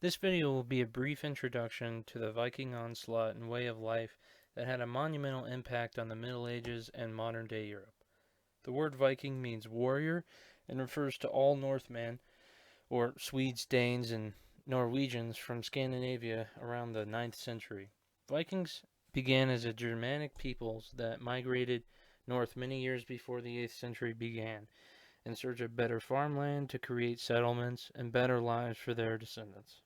This video will be a brief introduction to the Viking onslaught and way of life that had a monumental impact on the Middle Ages and modern day Europe. The word Viking means warrior and refers to all Northmen, or Swedes, Danes, and Norwegians from Scandinavia around the 9th century. Vikings began as a Germanic peoples that migrated north many years before the 8th century began, in search of better farmland to create settlements and better lives for their descendants.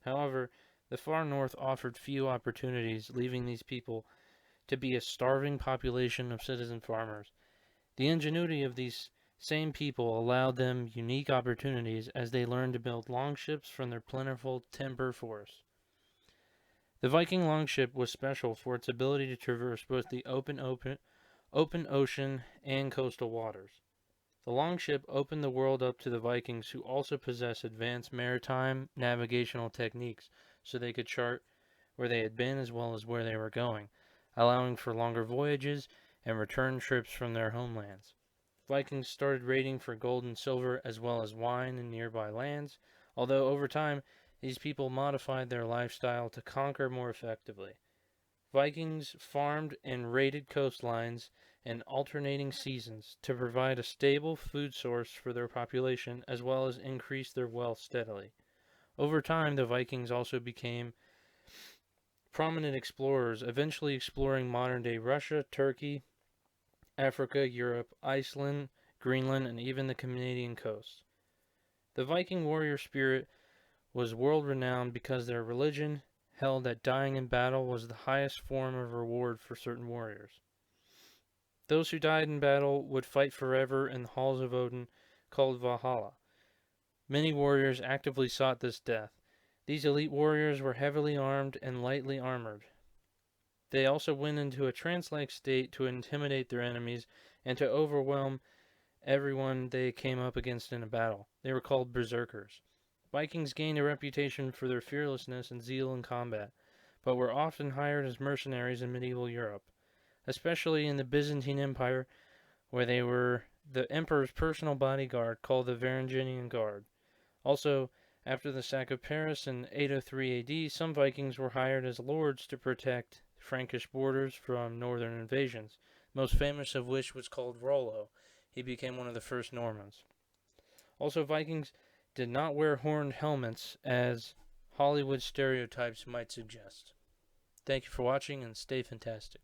However, the far north offered few opportunities, leaving these people to be a starving population of citizen farmers. The ingenuity of these same people allowed them unique opportunities as they learned to build longships from their plentiful timber forests. The Viking longship was special for its ability to traverse both the open ocean and coastal waters. The longship opened the world up to the Vikings, who also possessed advanced maritime navigational techniques, so they could chart where they had been as well as where they were going, allowing for longer voyages and return trips from their homelands. Vikings started raiding for gold and silver as well as wine in nearby lands, although over time these people modified their lifestyle to conquer more effectively. Vikings farmed and raided coastlines in alternating seasons to provide a stable food source for their population as well as increase their wealth steadily. Over time, the Vikings also became prominent explorers, eventually exploring modern day Russia, Turkey, Africa, Europe, Iceland, Greenland, and even the Canadian coast. The Viking warrior spirit was world renowned because their religion held that dying in battle was the highest form of reward for certain warriors. Those who died in battle would fight forever in the halls of Odin, called Valhalla. Many warriors actively sought this death. These elite warriors were heavily armed and lightly armored. They also went into a trance-like state to intimidate their enemies and to overwhelm everyone they came up against in a battle. They were called berserkers. Vikings gained a reputation for their fearlessness and zeal in combat, but were often hired as mercenaries in medieval Europe, especially in the Byzantine Empire, where they were the emperor's personal bodyguard called the Varangian Guard. Also, after the sack of Paris in 803 AD, some Vikings were hired as lords to protect Frankish borders from northern invasions, most famous of which was called Rollo. He became one of the first Normans. Also, Vikings did not wear horned helmets, as Hollywood stereotypes might suggest. Thank you for watching, and stay fantastic.